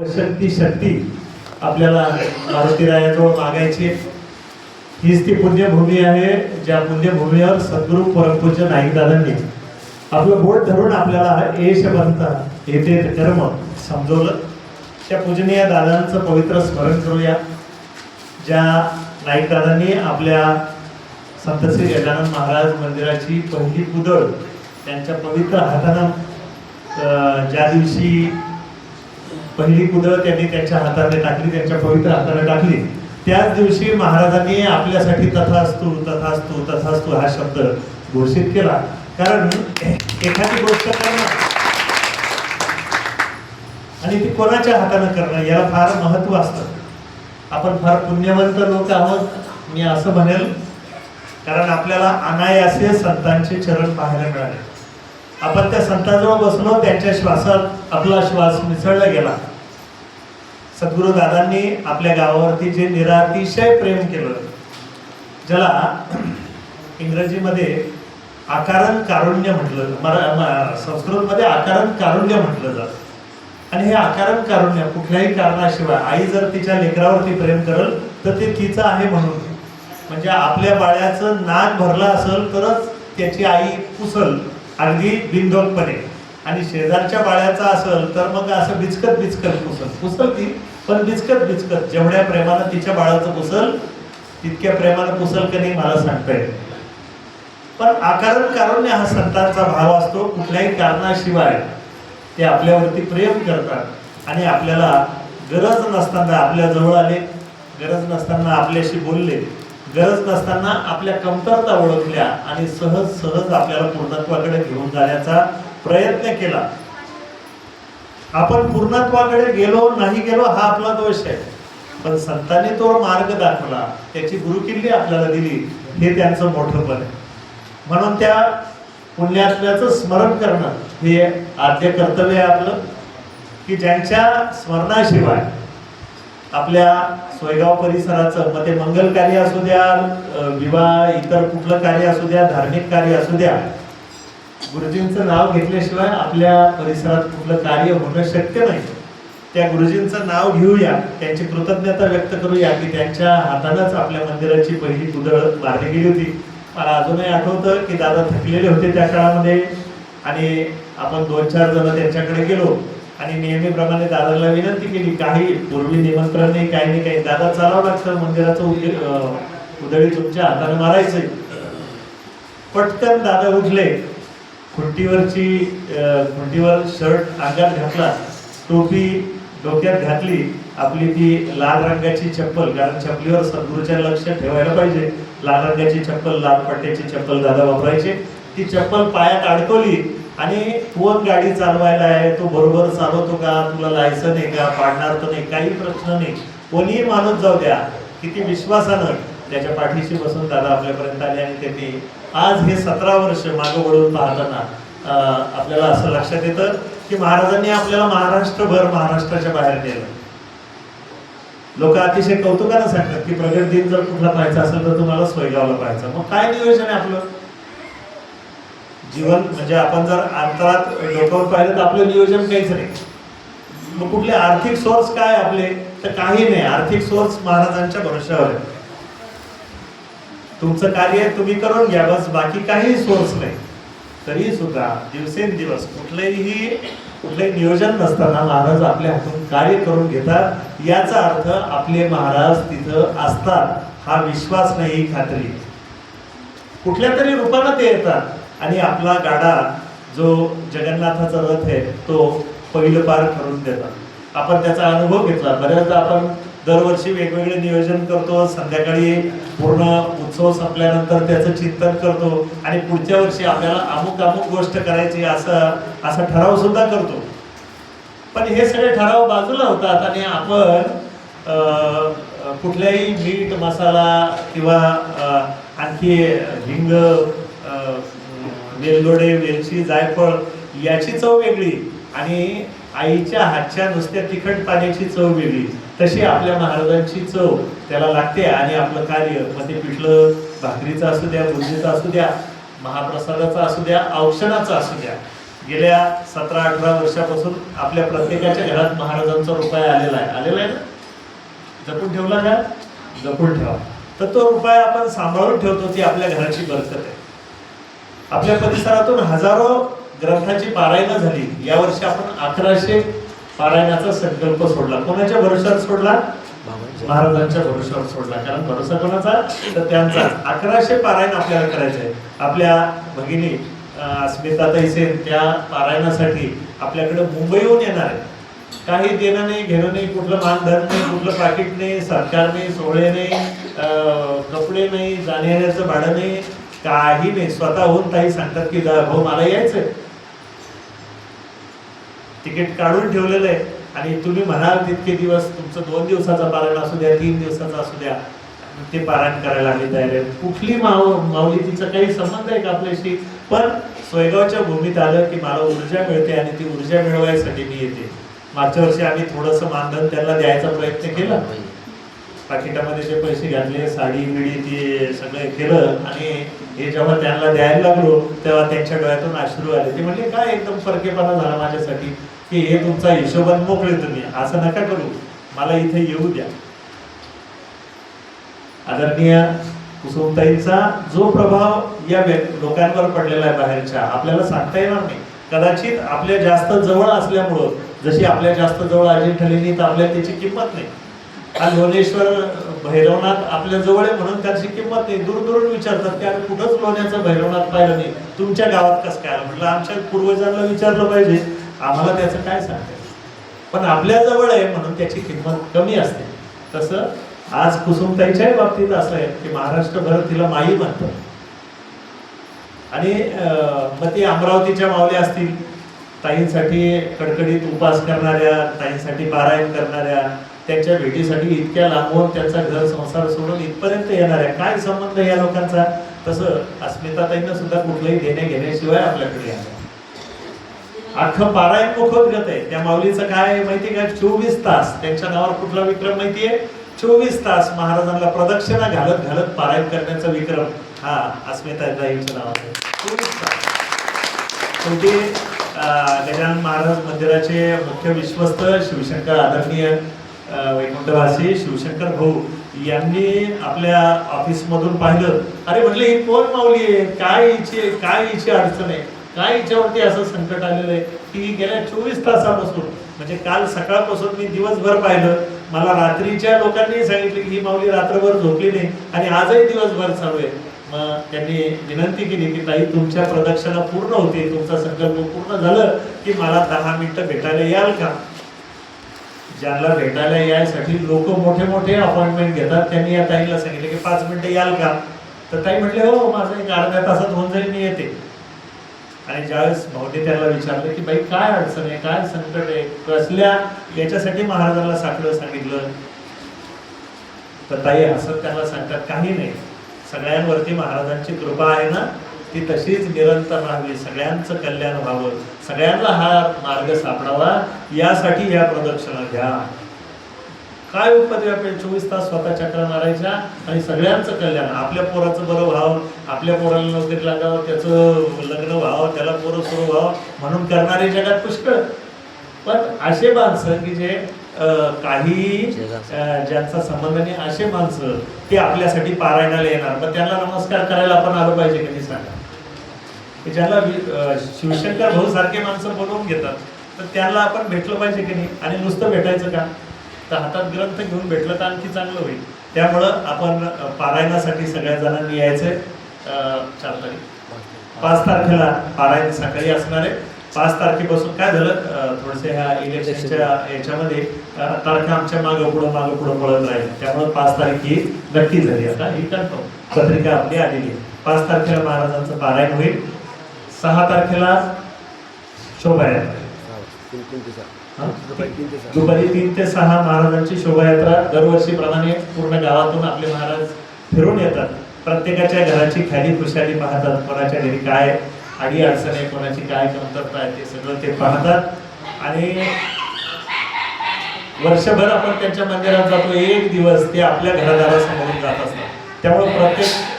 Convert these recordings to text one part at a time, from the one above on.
शक्ती शक्ती आपल्याला मारुतीरायाजवळ मागायची. हीच ती पुण्यभूमी आहे ज्या पुण्यभूमीवर सद्गुरू परमपूज्य नाईकदादांनी आपलं बोट धरून आपल्याला एश बनता येते कर्म समजवलं. त्या पूजनीय दादांचं पवित्र स्मरण करूया. ज्या नाईकदादांनी आपल्या संत श्री गजानन महाराज मंदिराची पहिली कुदळ त्यांच्या पवित्र हातानं ज्या दिवशी पहिली कुदळ त्यांनी त्यांच्या हाताने टाकली, त्यांच्या पवित्र हाताने टाकली, त्याच दिवशी महाराजांनी आपल्यासाठी तथास्तु तथास्तु तथास्तु हा शब्द घोषित केला. कारण एखादी गोष्ट करणं आणि ती कोणाच्या हाताने करणं याला फार महत्व असतं. आपण फार पुण्यवंत लोक आहोत मी असं म्हणेल, कारण आपल्याला अनायासे संतांचे चरण पाहायला मिळाले. आपण त्या संतांजवळ बसलो, त्यांच्या श्वासात आपला श्वास मिसळला गेला. सद्गुरू दादांनी आपल्या गावावरती जे निरातिशय प्रेम केलं, ज्याला इंग्रजीमध्ये आकारण कारुण्य म्हटलं, संस्कृतमध्ये आकारण कारुण्य म्हटलं जातं. आणि हे आकारण कारुण्य कुठल्याही कारणाशिवाय आई जर तिच्या लेकरावरती प्रेम करेल तर ते तिचं आहे म्हणून, म्हणजे आपल्या बाळ्याचं नाक भरलं असेल तरच त्याची आई पुसल अगदी बिनधोकपणे, आणि शेजारच्या बाळ्याचा असेल तर मग असं बिचकत बिचकत पुसल ती, पण बिचकत बिचकत जेवढ्या प्रेमानं तिच्या बाळाचं पुसल तितक्या प्रेमानं पुसल की नाही मला सांगता येत. पण आकारण कारुण्य हा संतांचा भाव असतो. कुठल्याही कारणाशिवाय ते आपल्यावरती प्रेम करतात आणि आपल्याला गरज नसताना आपल्या जवळ आले, गरज नसताना आपल्याशी बोलले, गरज नसताना आपल्या कमतरता ओळखल्या आणि सहज सहज आपल्याला पूर्णत्वाकडे घेऊन जाण्याचा प्रयत्न केला. आपण पूर्णत्वाकडे गेलो नाही गेलो हा आपला दोष आहे, पण संतांनी तो मार्ग दाखवला, त्याची गुरुकिल्ली आपल्याला दिली, हे त्यांचं मोठंपण आहे. म्हणून त्या पुण्यात्म्याचं स्मरण करणं हे आद्य कर्तव्य आहे आपलं, की ज्यांच्या स्मरणाशिवाय आपल्या सोयगाव परिसराचं, मग ते मंगल कार्य असू द्या, विवाह, इतर कुठलं कार्य असू द्या, धार्मिक कार्य असू द्या, गुरुजींचं नाव घेतल्याशिवाय आपल्या परिसरात कुठलं कार्य होणं शक्य नाही. त्या गुरुजींचं नाव घेऊया, त्यांची कृतज्ञता व्यक्त करूया की त्यांच्या हातानंच आपल्या मंदिराची पहिली कुदळ मारली गेली होती. मला अजूनही आठवतं की दादा थकलेले होते त्या काळामध्ये, आणि आपण 2-4 जण त्यांच्याकडे गेलो आणि नेहमीप्रमाणे दादाला विनंती केली, काही पूर्वी निमंत्रण नाही, काही नाही, काही दादा चालावं लागतं, मंदिराचं उधळी तुमच्या हाताने मारायचंय. पटकन दादा उठले, खुंटीवर शर्ट अंगात घातला, टोपी डोक्यात घातली, आपली ती लाल रंगाची चप्पल, कारण चपलीवर सद्गुरूच्या लक्ष ठेवायला पाहिजे, लाल रंगाची चप्पल, लाल पट्ट्याची चप्पल दादा वापरायचे, ती चप्पल पायात अडकवली आणि कोण गाडी चालवायला आहे, तो बरोबर चालवतो का, तुला लायसन आहे का, पाडणार तर नाही, काही प्रश्न नाही, कोणीही माणूस जाऊ द्या, किती विश्वासानं त्याच्या पाठीशी बसून दादा आपल्यापर्यंत आले. आणि त्यांनी आज हे 17 वर्ष मागं वळून पाहताना आपल्याला असं लक्षात येतं की महाराजांनी आपल्याला महाराष्ट्राच्या बाहेर नेलं. लोक अतिशय कौतुकानं सांगतात की प्रगट दिन जर कुठला पाहायचा असेल तर तुम्हाला सोयगावला पाहायचं. मग काय नियोजन आहे आपलं जीवन, म्हणजे आपण जर अंतरात डोक्यावर पाहिलं तर आपलं नियोजन काहीच नाही. मग कुठले आर्थिक सोर्स काय आपले, तर काही नाही. आर्थिक सोर्स महाराजांच्या भरोश्यावर आहे. तुमचं कार्य तुम्ही करून घ्या, बस, बाकी काही सोर्स नाही. तरी सुद्धा दिवसेंदिवस कुठलंही नियोजन नसताना महाराज आपल्या हातून कार्य करून घेतात. याचा अर्थ आपले महाराज तिथं असतात हा विश्वास नाही, ही खात्री. कुठल्या तरी रूपानं ते येतात आणि आपला गाडा जो जगन्नाथाचा रथ आहे तो पहिलं पार करून देतात. आपण त्याचा अनुभव घेतला. बऱ्याचदा आपण दरवर्षी वेगवेगळे नियोजन करतो, संध्याकाळी पूर्ण उत्सव संपल्यानंतर त्याचं चिंतन करतो आणि पुढच्या वर्षी आपल्याला अमुक गोष्ट करायची असा ठराव सुद्धा करतो. पण हे सगळे ठराव बाजूला होतात आणि आपण कुठल्याही मीठ मसाला किंवा आणखी हिंग, वेलदोडे, वेलची, जायफळ याची चव वेगळी आणि आईच्या हातच्या नुसत्या तिखट पाण्याची चव वेगळी. तशी आपल्या महाराजांची चव त्याला लागते आणि आपलं कार्य, मग ते पिठलं भाकरीचं असू द्या, बुंदीचं असू द्या, महाप्रसादाचं असू द्या, औक्षणाचं असू द्या, गेल्या 17-18 वर्षापासून आपल्या प्रत्येकाच्या घरात महाराजांचा रुपया आलेला आहे ना? जपून ठेवला का? जपून ठेवा. तर तो रुपया आपण सांभाळून ठेवतो, ती आपल्या घराची बरकत आहे. आपल्या परिसरातून हजारो ग्रंथाची पारायणं झाली. यावर्षी आपण 1100 पारायणाचा संकल्प सोडला. कोणाच्या भरोशावर सोडला? महाराजांच्या भरोशावर सोडला. कारण भरोसा कोणाचा? तर त्यांचा. 1100 पारायण आपल्याला करायचे आहे. आपल्या भगिनी अस्मिताताई सेन त्या पारायणासाठी आपल्याकडे मुंबईहून येणार आहे. काही देणं नाही, घेणं नाही, कुठलं मानधन नाही, कुठलं पाकिट नाही, सरकार नाही, सोहळे नाही, कपडे नाही, जाण्याचं भाडं नाही, काही नाही. स्वतःहून ताई सांगतात की भाऊ मला यायचंय, तिकीट काढून ठेवलेलं आहे आणि तुम्ही म्हणाल तितके दिवस, तुमचं 2 दिवसाचा पारायण असू द्या, 3 दिवसाचा असू द्या, ते पारायण करायला आम्ही तयार आहे. कुठली माऊली तिचा काही संबंध आहे का आपल्याशी? पण सोयगावच्या भूमीत आलं की मला ऊर्जा मिळते आणि ती ऊर्जा मिळवायसाठी मी येते. मागच्या वर्षी आम्ही थोडंसं मानधन त्यांना द्यायचा प्रयत्न केला. पाकिटामध्ये जे पैसे घातले, साडी बिडी ते सगळं केलं आणि हे जेव्हा त्यांना द्यायला लागलो तेव्हा त्यांच्या डोळ्यातून अश्रू आले. ते म्हणजे काय एकदम फरकेपणा झाला माझ्यासाठी की हे तुमचा हिशोबात मोकळे, तुम्ही असं नका करू, मला इथे येऊ द्या. आदरणीय कुसुमताईंचा जो प्रभाव या लोकांवर पडलेला आहे बाहेरच्या, आपल्याला सांगता येणार नाही. कदाचित आपल्या जास्त जवळ असल्यामुळं, जशी आपल्या जास्त जवळ अजिंठा लेणी, तर आपल्याला त्याची किंमत नाही. हा लोणेश्वर भैरवनाथ आपल्या जवळ आहे म्हणून त्याची किंमत नाही. दूर दूरून विचारतात की आम्ही कुठंच लोण्याचं भैरवनाथ पाहिलं नाही, तुमच्या गावात कसं काय? म्हटलं आमच्या पूर्वजांना विचारलं पाहिजे, आम्हाला त्याचं काय सांगते. पण आपल्या जवळ आहे म्हणून त्याची किंमत कमी असते. तसं आज कुसुमताईच्याही बाबतीत असं आहे की महाराष्ट्रभर तिला माई म्हणतात. आणि मग ती अमरावतीच्या माऊल्या असतील, ताईंसाठी कडकडीत उपास करणाऱ्या, ताईंसाठी पारायण करणाऱ्या, त्यांच्या भेटीसाठी इतक्या लांबून त्यांचा घर संसार सोडून इथपर्यंत येणाऱ्या, काय संबंध या लोकांचा? तसं अस्मिताताईंना सुद्धा कुठलंही देणे घेण्याशिवाय आपल्याकडे आलं. अख्खं पारायण मोफत आहे. त्या माऊलीचं काय माहिती का? 24 तास त्यांच्या नावावर कुठला विक्रम माहितीये? 24 तास महाराजांना प्रदक्षिणा घालत घालत पारायण करण्याचा विक्रम हा अस्मिताताईंच्या नावावर. 24 तास. शेवटी गजानन महाराज मंदिराचे मुख्य विश्वस्त शिवशंकर, आदरणीय वैकुंठवासी शिवशंकर भाऊ यांनी आपल्या ऑफिस मधून पाहिलं. अरे म्हटलं ही कोण माऊली आहे, काय हिची अडचण आहे, काय हिच्यावरती असं संकट आलेलं आहे की गेल्या 24 तासापासून, म्हणजे काल सकाळपासून मी दिवसभर पाहिलं. मला रात्रीच्या लोकांनी सांगितलं की ही माऊली रात्रभर झोपली नाही आणि आजही दिवसभर चालू आहे. मग त्यांनी विनंती केली की ताई तुमच्या प्रदक्षिणा पूर्ण होते, तुमचा संकल्प पूर्ण झालं की मला 10 मिनिटं भेटायला याल का? ज्यांना भेटायला यायसाठी लोक मोठे मोठे अपॉइंटमेंट घेतात, त्यांनी या ताईला सांगितलं की 5 मिनिटं याल का? तर ताई म्हटले हो, माझं 1-अर्ध्या तासात होऊन जाईल, मी येते. आणि ज्यावेळेस भाऊने त्याला विचारलं की बाई काय अडचण आहे, काय संकट आहे, कसल्या याच्यासाठी महाराजांना साकडं सांगितलं, तर ताई हसत त्यांना सांगतात काही नाही, सगळ्यांवरती महाराजांची कृपा आहे ना, ती तशीच निरंतर राहावी, सगळ्यांचं कल्याण व्हावं, सगळ्यांना हा मार्ग सापडावा, यासाठी या प्रदक्षिणा घ्या. काय उपद्व्याप आहे? 24 तास स्वतः चक्र मारायच्या आणि सगळ्यांचं कल्याण, आपल्या पोराचं बरं व्हावं, आपल्या पोराला नोकरी लागावं, त्याचं लग्न व्हावं, त्याला पोरं सुरू व्हावं म्हणून करणारे जगात पुष्कळ. पण असे माणसं की जे काही ज्यांचा संबंध नाही, असे माणसं ते आपल्यासाठी पारायणाला येणार, मग त्यांना नमस्कार करायला आपण आलो पाहिजे की नाही सांगा? ज्याला शिवशंकर भाऊ सारखे माणसं बनवून घेतात, तर त्यांना आपण भेटलं पाहिजे की नाही? आणि नुसतं भेटायचं का? तर हातात ग्रंथ घेऊन भेटलं तर आणखी चांगलं होईल. त्यामुळं आपण पारायणासाठी सगळ्या जणांनी यायचंय. 4 तारीख 5 तारखेला पारायण सकाळी असणार आहे. 5 तारखेपासून काय झालं, थोडसे ह्या इलेक्शनच्या याच्यामध्ये तारखा आमच्या मागं पुढं पळत राहील, त्यामुळे 5 तारीख ही नक्की झाली. आता ही कन्फर्म पत्रिका आपली आलेली आहे. 5 तारखेला महाराजांचं पारायण होईल. 6 तारखेला शोभायात्रा, दुपारी 3 ते 6 महाराजांची शोभायात्रा. दरवर्षीप्रमाणे पूर्ण गावातून आपले महाराज फिरून येतात, प्रत्येकाच्या घराची खाली खुशाली पाहतात, कोणाच्या घरी काय अडी अडचण आहे, कोणाची काय कमतरता आहे, ते सगळं ते पाहतात. आणि वर्षभर आपण त्यांच्या मंदिरात जातो, एक दिवस ते आपल्या घरादारासमोरून जात असतात. त्यामुळे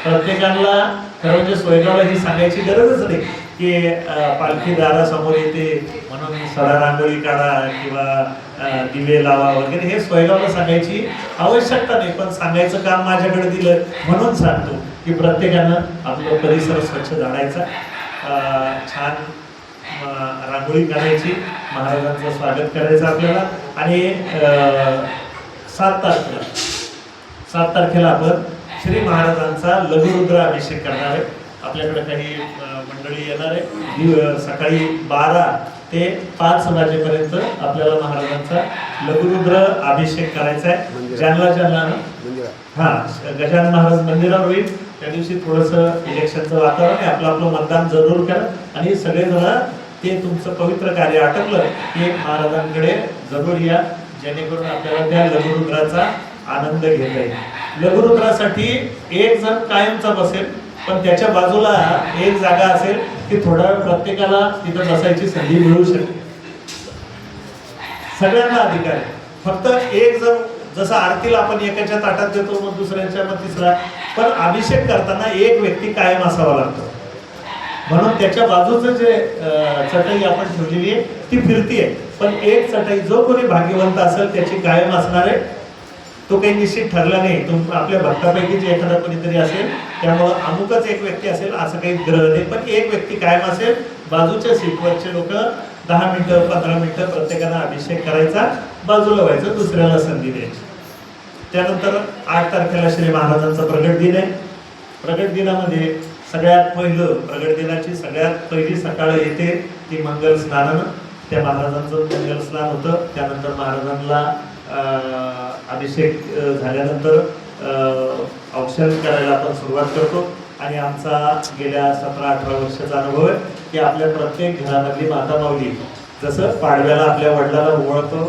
प्रत्येकाला खरं म्हणजे सोयगावला ही सांगायची गरजच नाही की पालखी दारासमोर येते म्हणून सडा रांगोळी काढा किंवा दिवे लावा वगैरे हे सोयगावला सांगायची आवश्यकता नाही, पण सांगायचं काम माझ्याकडे दिलं म्हणून सांगतो की प्रत्येकानं आपलं परिसर स्वच्छ झाडायचा, छान रांगोळी काढायची, महाराजांचं स्वागत करायचं आपल्याला. आणि 7 तारखेला आपण श्री महाराजांचा लघुरुद्र अभिषेक करणार आहे. आपल्याकडे काही मंडळी येणार आहे. सकाळी 12 ते 5 वाजेपर्यंत आपल्याला महाराजांचा लघुरुद्र अभिषेक करायचा आहे. ज्यांना गजानन महाराज मंदिरावर होईल त्या दिवशी थोडंसं इलेक्शनचं वातावरण आहे, आपलं मतदान जरूर करा आणि सगळेजण ते तुमचं पवित्र कार्य आटपलं की महाराजांकडे जरूर या, जेणेकरून आपल्याला त्या लघुरुद्राचा आनंद घेता येईल. लघुरुद्रासाठी एक जण कायमचा बसेल, पण त्याच्या बाजूला एक जागा असेल की थोडा वेळ प्रत्येकाला तिथं बसायची संधी मिळू शकते. सगळ्यांना अधिकार आहे. फक्त एक जण, जसं आरतीला आपण एकाच्या ताटात देतो मग दुसऱ्यांच्या मग तिसरा, पण अभिषेक करताना एक व्यक्ती कायम असावा लागतो. म्हणून त्याच्या बाजूचं जे चटई आपण ठेवलेली आहे ती फिरतीये, पण एक चटई जो कोणी भाग्यवंत असेल त्याची कायम असणार आहे. तो काही निश्चित ठरला नाही, आपल्या भक्तापैकी जे एखादा कोणीतरी असेल त्यामुळं अमुकच एक व्यक्ती असेल असं काही ग्रह नाही, पण एक व्यक्ती कायम असेल. बाजूच्या सीटवरचे लोक 10 मिनिटं 15 मिनिटं प्रत्येकानं अभिषेक करायचा, बाजूला व्हायचं, दुसऱ्याला संधी द्यायची. त्यानंतर 8 तारखेला श्री महाराजांचा प्रगट दिन आहे. प्रगट दिनामध्ये सगळ्यात पहिलं, प्रगट दिनाची सगळ्यात पहिली सकाळ येते ती मंगल स्नानानं. त्या महाराजांचं मंगल स्नान होतं. त्यानंतर महाराजांना अभिषेक झाल्यानंतर औक्षण करायला आपण सुरुवात करतो. आणि आमचा गेल्या 17-18 वर्षाचा अनुभव आहे की आपल्या प्रत्येक घरामधली माता माऊली जसं पाडव्याला आपल्या वडिलाला ओळखतो,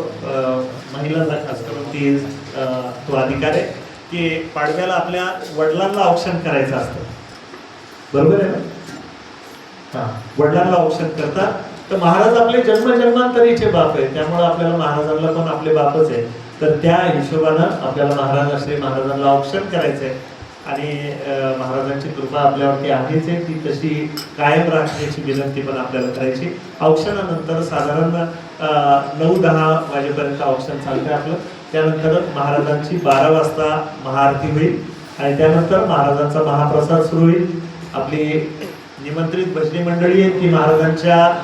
महिलांना खास करून ती तो अधिकार आहे की पाडव्याला आपल्या वडिलांना औक्षण करायचं असतं, बरोबर आहे ना? वडिलांना औक्षण करतात. तर महाराज आपले जन्मजन्मांतरीचे बाप आहे, त्यामुळे आपल्याला महाराजांना पण आपले बापच आहे. तर त्या हिशोबानं आपल्याला महाराज श्री महाराजांना औक्षण करायचंय आणि महाराजांची कृपा आपल्यावरती आहेच आहे, ती तशी कायम राखण्याची विनंती पण आपल्याला करायची. औक्षणानंतर साधारण 9-10 वाजेपर्यंत औक्षण चालतंय आपलं. त्यानंतर महाराजांची 12 वाजता महाआरती होईल आणि त्यानंतर महाराजांचा महाप्रसाद सुरू होईल. आपली निमंत्रित भजनी मंडळी आहे ती महाराजांच्या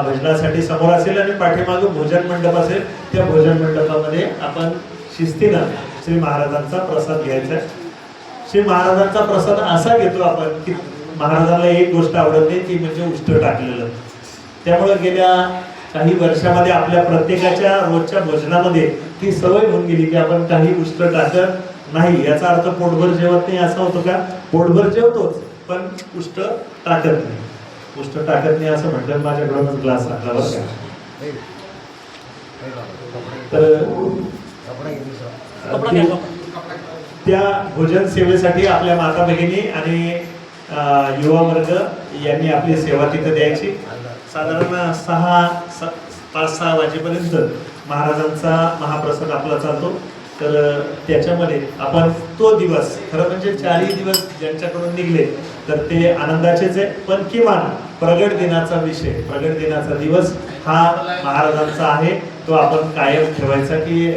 भजनासाठी समोर असेल आणि पाठीमागं भोजन मंडप असेल. त्या भोजन मंडपामध्ये आपण शिस्तीनं श्री महाराजांचा प्रसाद घ्यायचा आहे. श्री महाराजांचा प्रसाद असा घेतो आपण की महाराजांना एक गोष्ट आवडत नाही, ती म्हणजे उष्ट टाकलेलं. त्यामुळे गेल्या काही वर्षामध्ये आपल्या प्रत्येकाच्या रोजच्या भोजनामध्ये ती सवय होऊन गेली की आपण काही उष्ट टाकत नाही. याचा अर्थ पोटभर जेवत नाही असा होतो का? पोटभर जेवतोच पण उष्ट टाकत नाही. उष्ट टाकत नाही असं म्हटलं माझ्याकडूनच ग्लास आणला बरं का. तर त्या भोजन सेवेसाठी आपल्या माता भगिनी आणि युवा वर्ग यांनी आपली सेवा तिथे द्यायची. साधारण 5-6 वाजेपर्यंत महाराजांचा महाप्रसाद आपला चालतो. तर त्याच्यामध्ये आपण तो दिवस, खरं म्हणजे 4ही दिवस ज्यांच्याकडून निघले तर ते आनंदाचेच आहे, पण किमान प्रगट दिनाचा विषय, प्रगट दिनाचा दिवस हा महाराजांचा आहे, तो आपण कायम ठेवायचा की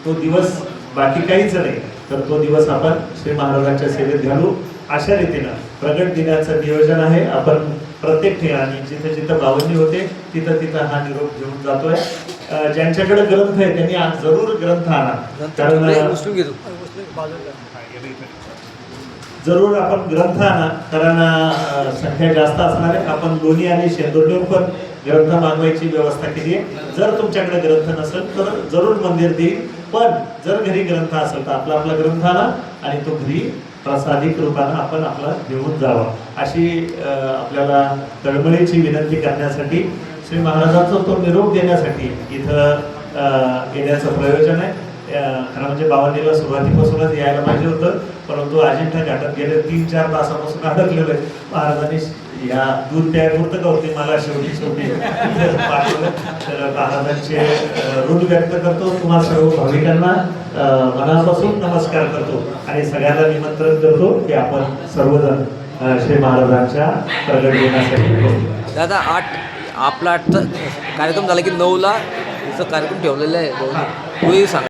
तो दिवस बाकी काहीच नाही, तर तो दिवस आपण श्री महाराजांच्या सेवेत घालू. अशा रीतीनं प्रगट दिनाचं नियोजन आहे. आपण प्रत्येक ठिकाणी जिथे जिथं बावन्नी होते तिथं तिथं हा निरोप घेऊन जातोय. ज्यांच्याकडे ग्रंथ आहे त्यांनी आज जरूर ग्रंथ आणा, कारण जरूर आपण ग्रंथ आणा, कारण संख्या जास्त असणार आहे. आपण लोणी आणि शेंदुर्णीवर पण ग्रंथ मागवायची व्यवस्था केली आहे. जर तुमच्याकडे ग्रंथ नसेल तर जरूर मंदिर देईल, पण जर घरी ग्रंथ असेल तर आपला आपला ग्रंथ आणा आणि तो घरी प्रसादिक रूपानं आपण आपला घेऊन जावा, अशी आपल्याला तळमळीची विनंती करण्यासाठी, श्री महाराजांचा तो निरोप देण्यासाठी इथं येण्याचं प्रयोजन आहे. खरं म्हणजे बावन्नीला सुरुवातीपासूनच यायला पाहिजे होतं, परंतु अजिंठा घाटात गेले 3-4 तासापासून अडकलेलो आहे. महाराजांनी या दूध प्यायपुरतं का होते मला शेवटी पाठवलं. तर महाराजांचे ऋण व्यक्त करतो. तुम्हा सर्व भाविकांना मनापासून नमस्कार करतो आणि सगळ्यांना निमंत्रण करतो की आपण सर्वजण श्री महाराजांच्या प्रगट दिनासाठी करू. दादा आपला कार्यक्रम झाला की 9ला कार्यक्रम ठेवलेला आहे तोही सांग.